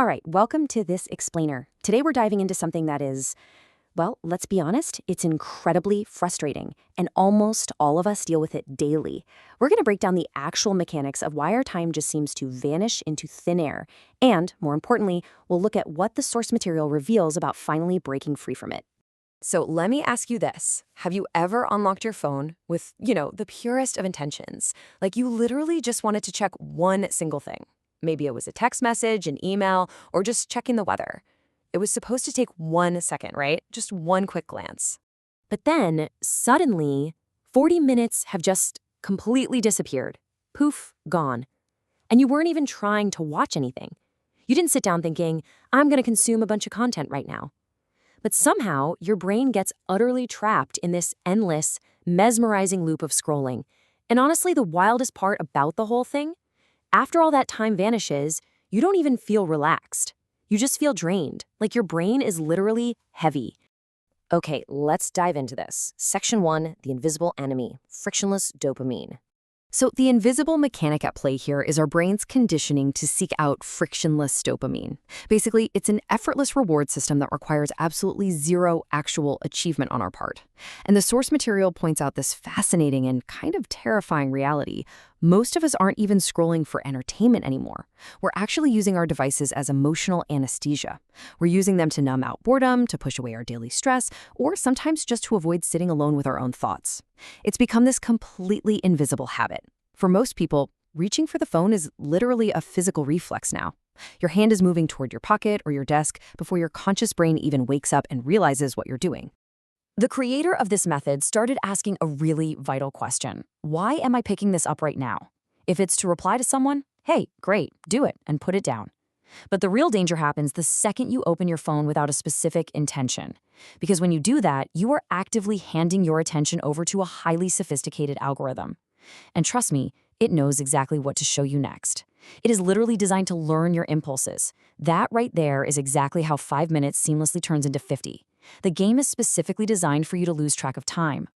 All right, welcome to This Explainer. Today we're diving into something that is, well, let's be honest, it's incredibly frustrating, and almost all of us deal with it daily. We're going to break down the actual mechanics of why our time just seems to vanish into thin air, and, more importantly, we'll look at what the source material reveals about finally breaking free from it. So let me ask you this. Have you ever unlocked your phone with, the purest of intentions? Like you literally just wanted to check one single thing. Maybe it was a text message, an email, or just checking the weather. It was supposed to take 1 second, right? Just one quick glance. But then, suddenly, 40 minutes have just completely disappeared. Poof, gone. And you weren't even trying to watch anything. You didn't sit down thinking, I'm going to consume a bunch of content right now. But somehow, your brain gets utterly trapped in this endless, mesmerizing loop of scrolling. And honestly, the wildest part about the whole thing? After all that time vanishes, you don't even feel relaxed. You just feel drained, like your brain is literally heavy. Okay, let's dive into this. Section 1, the invisible enemy, frictionless dopamine. So the invisible mechanic at play here is our brain's conditioning to seek out frictionless dopamine. Basically, it's an effortless reward system that requires absolutely zero actual achievement on our part. And the source material points out this fascinating and kind of terrifying reality. Most of us aren't even scrolling for entertainment anymore. We're actually using our devices as emotional anesthesia. We're using them to numb out boredom, to push away our daily stress, or sometimes just to avoid sitting alone with our own thoughts. It's become this completely invisible habit. For most people, reaching for the phone is literally a physical reflex now. Your hand is moving toward your pocket or your desk before your conscious brain even wakes up and realizes what you're doing. The creator of this method started asking a really vital question. Why am I picking this up right now? If it's to reply to someone, hey, great, do it and put it down. But the real danger happens the second you open your phone without a specific intention. Because when you do that, you are actively handing your attention over to a highly sophisticated algorithm. And trust me, it knows exactly what to show you next. It is literally designed to learn your impulses. That right there is exactly how 5 minutes seamlessly turns into 50. The game is specifically designed for you to lose track of time.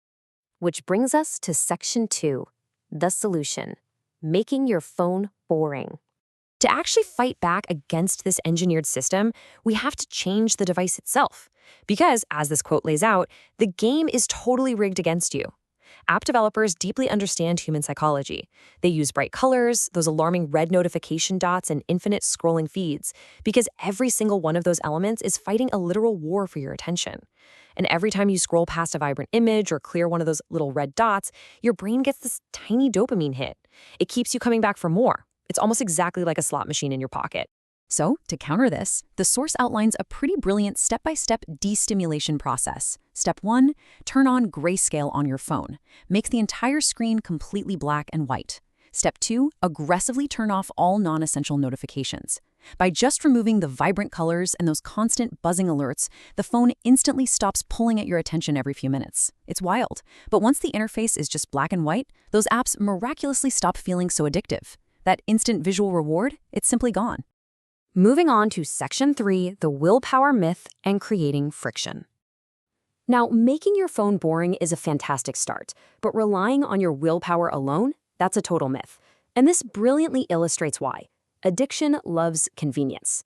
Which brings us to Section 2, the solution, making your phone boring. To actually fight back against this engineered system, we have to change the device itself. Because, as this quote lays out, the game is totally rigged against you. App developers deeply understand human psychology. They use bright colors, those alarming red notification dots, and infinite scrolling feeds, because every single one of those elements is fighting a literal war for your attention. And every time you scroll past a vibrant image or clear one of those little red dots, your brain gets this tiny dopamine hit. It keeps you coming back for more. It's almost exactly like a slot machine in your pocket. So, to counter this, the source outlines a pretty brilliant step-by-step destimulation process. Step 1, turn on grayscale on your phone. Make the entire screen completely black and white. Step 2, aggressively turn off all non-essential notifications. By just removing the vibrant colors and those constant buzzing alerts, the phone instantly stops pulling at your attention every few minutes. It's wild. But once the interface is just black and white, those apps miraculously stop feeling so addictive. That instant visual reward, it's simply gone. Moving on to Section 3, the willpower myth and creating friction. Now, making your phone boring is a fantastic start, but relying on your willpower alone, that's a total myth. And this brilliantly illustrates why. Addiction loves convenience.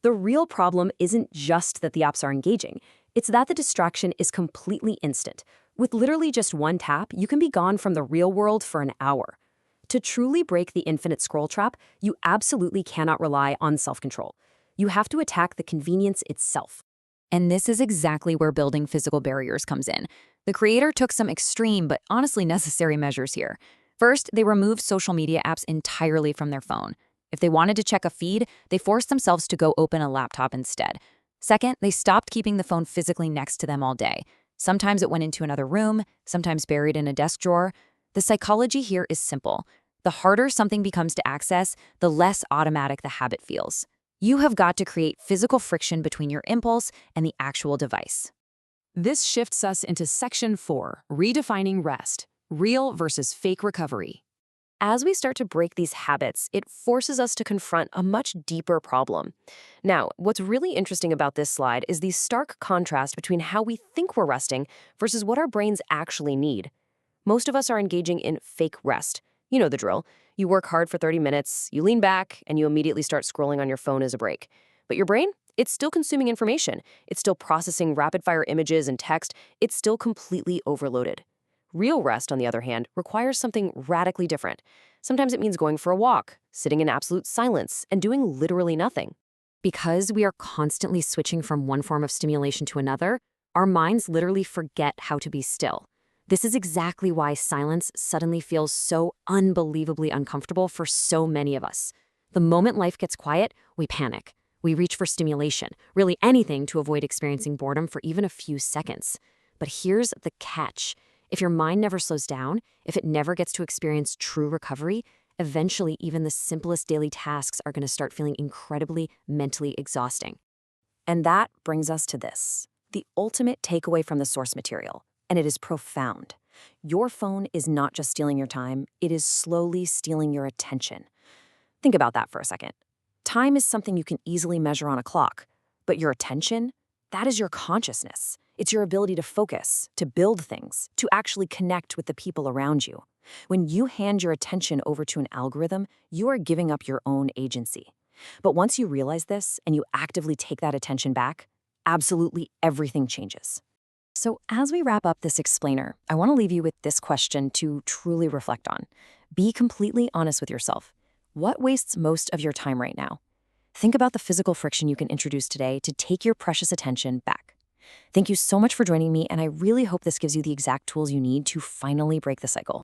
The real problem isn't just that the apps are engaging, it's that the distraction is completely instant. With literally just one tap, you can be gone from the real world for an hour. To truly break the infinite scroll trap, you absolutely cannot rely on self-control. You have to attack the convenience itself. And this is exactly where building physical barriers comes in. The creator took some extreme but honestly necessary measures here. First, they removed social media apps entirely from their phone. If they wanted to check a feed, they forced themselves to go open a laptop instead. Second, they stopped keeping the phone physically next to them all day. Sometimes it went into another room, sometimes buried in a desk drawer. The psychology here is simple. The harder something becomes to access, the less automatic the habit feels. You have got to create physical friction between your impulse and the actual device. This shifts us into Section 4, redefining rest, real versus fake recovery. As we start to break these habits, it forces us to confront a much deeper problem. Now, what's really interesting about this slide is the stark contrast between how we think we're resting versus what our brains actually need. Most of us are engaging in fake rest. You know the drill. You work hard for 30 minutes, you lean back, and you immediately start scrolling on your phone as a break. But your brain? It's still consuming information. It's still processing rapid-fire images and text. It's still completely overloaded. Real rest, on the other hand, requires something radically different. Sometimes it means going for a walk, sitting in absolute silence, and doing literally nothing. Because we are constantly switching from one form of stimulation to another, our minds literally forget how to be still. This is exactly why silence suddenly feels so unbelievably uncomfortable for so many of us. The moment life gets quiet, we panic. We reach for stimulation, really anything to avoid experiencing boredom for even a few seconds. But here's the catch. If your mind never slows down, if it never gets to experience true recovery, eventually even the simplest daily tasks are going to start feeling incredibly mentally exhausting. And that brings us to this, the ultimate takeaway from the source material, and it is profound. Your phone is not just stealing your time, it is slowly stealing your attention. Think about that for a second. Time is something you can easily measure on a clock, but your attention, that is your consciousness. It's your ability to focus, to build things, to actually connect with the people around you. When you hand your attention over to an algorithm, you are giving up your own agency. But once you realize this and you actively take that attention back, absolutely everything changes. So as we wrap up this explainer, I want to leave you with this question to truly reflect on. Be completely honest with yourself. What wastes most of your time right now? Think about the physical friction you can introduce today to take your precious attention back. Thank you so much for joining me, and I really hope this gives you the exact tools you need to finally break the cycle.